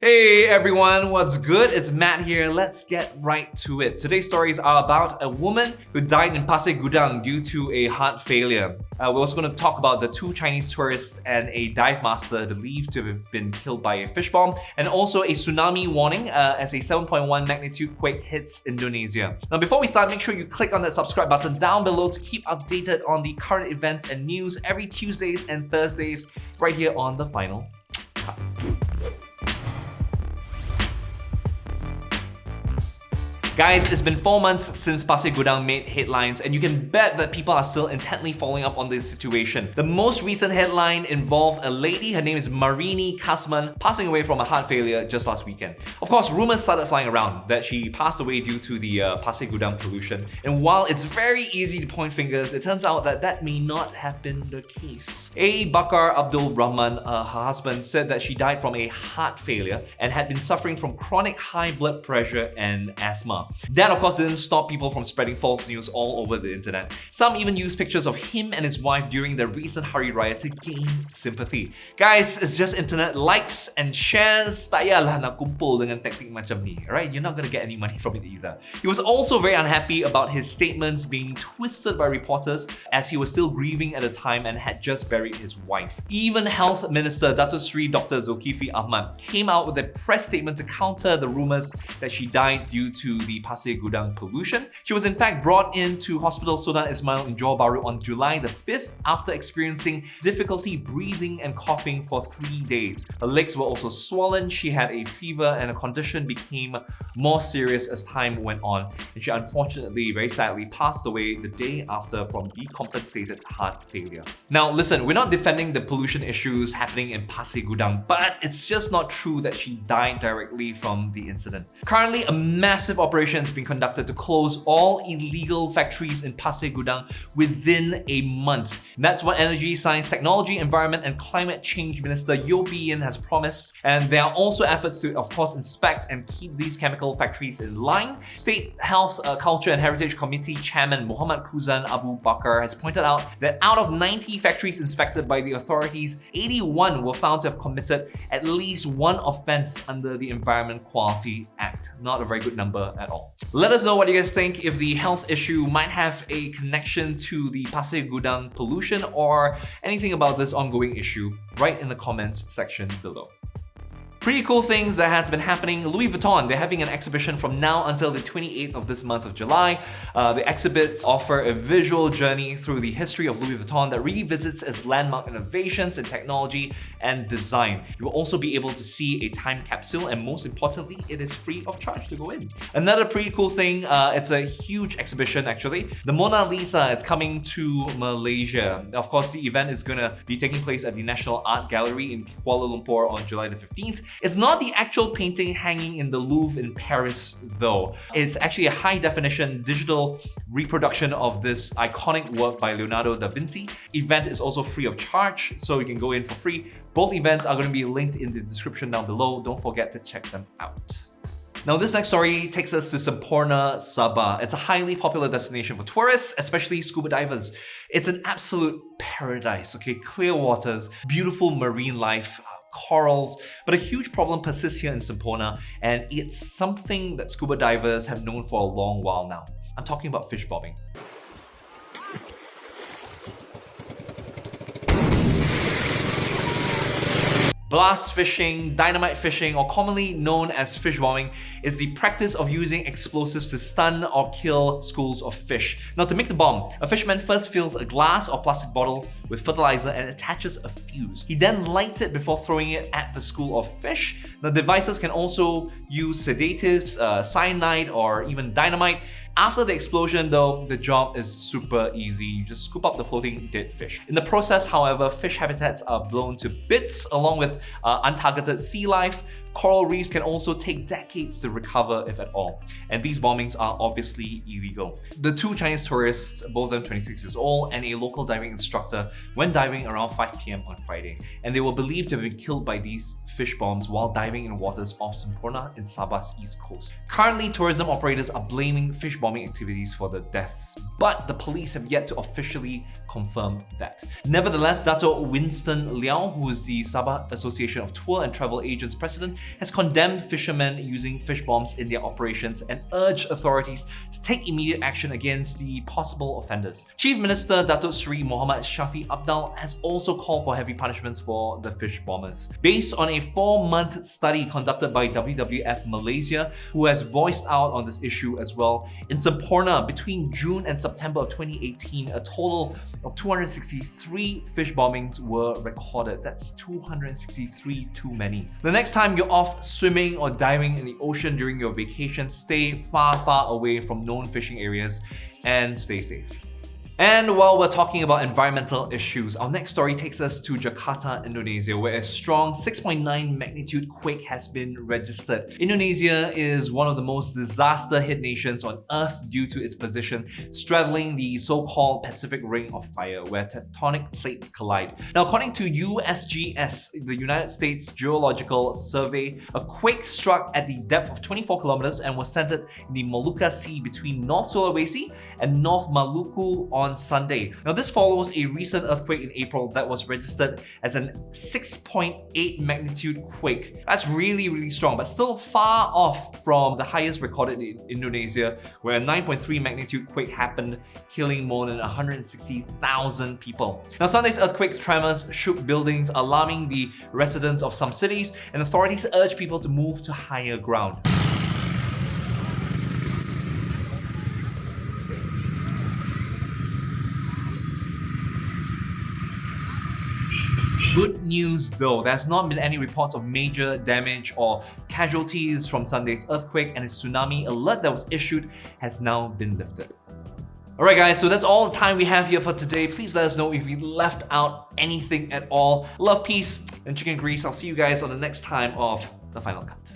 Hey everyone, what's good? It's Matt here. Let's get right to it. Today's stories are about a woman who died in Pasir Gudang due to a heart failure. We're also going to talk about the two Chinese tourists and a dive master believed to have been killed by a fish bomb, and also a tsunami warning as a 7.1 magnitude quake hits Indonesia. Now before we start, make sure you click on that subscribe button down below to keep updated on the current events and news every Tuesdays and Thursdays right here on The Final Cut. Guys, it's been 4 months since Pasir Gudang made headlines, and you can bet that people are still intently following up on this situation. The most recent headline involved a lady, her name is Marini Kasman, passing away from a heart failure just last weekend. Of course, rumors started flying around that she passed away due to the Pasir Gudang pollution. And while it's very easy to point fingers, it turns out that that may not have been the case. A. Bakar Abdul Rahman, her husband, said that she died from a heart failure and had been suffering from chronic high blood pressure and asthma. That of course didn't stop people from spreading false news all over the internet. Some even used pictures of him and his wife during the recent Hari Raya to gain sympathy. Guys, it's just internet likes and shares. Tak yalah nak kumpul dengan taktik macam ni, right? You're not gonna get any money from it either. He was also very unhappy about his statements being twisted by reporters as he was still grieving at the time and had just buried his wife. Even Health Minister Dato Sri Dr. Zulkifli Ahmad came out with a press statement to counter the rumors that she died due to the Pasir Gudang pollution. She was in fact brought into Hospital Sultan Ismail in Johor Bahru on July the 5th after experiencing difficulty breathing and coughing for 3 days. Her legs were also swollen, she had a fever, and her condition became more serious as time went on, and she unfortunately, very sadly, passed away the day after from decompensated heart failure. Now listen, we're not defending the pollution issues happening in Pasir Gudang, but it's just not true that she died directly from the incident. Currently, a massive operation has been conducted to close all illegal factories in Pasir Gudang within a month. That's what Energy, Science, Technology, Environment and Climate Change Minister Yeo Bee Yin has promised. And there are also efforts to, of course, inspect and keep these chemical factories in line. State Health, Culture and Heritage Committee Chairman Muhammad Khuzan Abu Bakar has pointed out that out of 90 factories inspected by the authorities, 81 were found to have committed at least one offense under the Environment Quality Act. Not a very good number at all. Let us know what you guys think, if the health issue might have a connection to the Pasir Gudang pollution or anything about this ongoing issue, right in the comments section below. Pretty cool things that has been happening. Louis Vuitton, they're having an exhibition from now until the 28th of this month of July. The exhibits offer a visual journey through the history of Louis Vuitton that revisits its landmark innovations in technology and design. You will also be able to see a time capsule, and most importantly, it is free of charge to go in. Another pretty cool thing, it's a huge exhibition actually. The Mona Lisa is coming to Malaysia. Of course, the event is going to be taking place at the National Art Gallery in Kuala Lumpur on July the 15th. It's not the actual painting hanging in the Louvre in Paris though. It's actually a high-definition digital reproduction of this iconic work by Leonardo da Vinci. Event is also free of charge, so you can go in for free. Both events are going to be linked in the description down below. Don't forget to check them out. Now this next story takes us to Semporna, Sabah. It's a highly popular destination for tourists, especially scuba divers. It's an absolute paradise, okay? Clear waters, beautiful marine life, corals, but a huge problem persists here in Semporna, and it's something that scuba divers have known for a long while now. I'm talking about fish bombing. Blast fishing, dynamite fishing, or commonly known as fish bombing, is the practice of using explosives to stun or kill schools of fish. Now, to make the bomb, a fisherman first fills a glass or plastic bottle with fertilizer and attaches a fuse. He then lights it before throwing it at the school of fish. Now, devices can also use sedatives, cyanide, or even dynamite. After the explosion though, the job is super easy. You just scoop up the floating dead fish. In the process, however, fish habitats are blown to bits along with untargeted sea life. Coral reefs can also take decades to recover, if at all. And these bombings are obviously illegal. The two Chinese tourists, both of them 26 years old, and a local diving instructor went diving around 5 p.m. on Friday. And they were believed to have been killed by these fish bombs while diving in waters off Semporna in Sabah's east coast. Currently, tourism operators are blaming fish bombing activities for the deaths, but the police have yet to officially confirm that. Nevertheless, Dato Winston Liao, who is the Sabah Association of Tour and Travel Agents president has condemned fishermen using fish bombs in their operations and urged authorities to take immediate action against the possible offenders. Chief Minister Datuk Seri Muhammad Shafi Abdal has also called for heavy punishments for the fish bombers. Based on a 4-month study conducted by WWF Malaysia, who has voiced out on this issue as well, in Semporna between June and September of 2018, a total of 263 fish bombings were recorded. That's 263 too many. The next time you're off swimming or diving in the ocean during your vacation, stay far away from known fishing areas and stay safe. And while we're talking about environmental issues, our next story takes us to Jakarta, Indonesia, where a strong 6.9 magnitude quake has been registered. Indonesia is one of the most disaster-hit nations on Earth due to its position straddling the so-called Pacific Ring of Fire, where tectonic plates collide. Now, according to USGS, the United States Geological Survey, a quake struck at the depth of 24 kilometers and was centered in the Molucca Sea between North Sulawesi and North Maluku on Sunday. Now, this follows a recent earthquake in April that was registered as a 6.8 magnitude quake. That's really strong, but still far off from the highest recorded in Indonesia, where a 9.3 magnitude quake happened, killing more than 160,000 people. Now, Sunday's earthquake tremors shook buildings, alarming the residents of some cities, and authorities urged people to move to higher ground. Good news though, there's not been any reports of major damage or casualties from Sunday's earthquake, and a tsunami alert that was issued has now been lifted. Alright guys, so that's all the time we have here for today. Please let us know if we left out anything at all. Love, peace, and chicken grease. I'll see you guys on the next time of The Final Cut.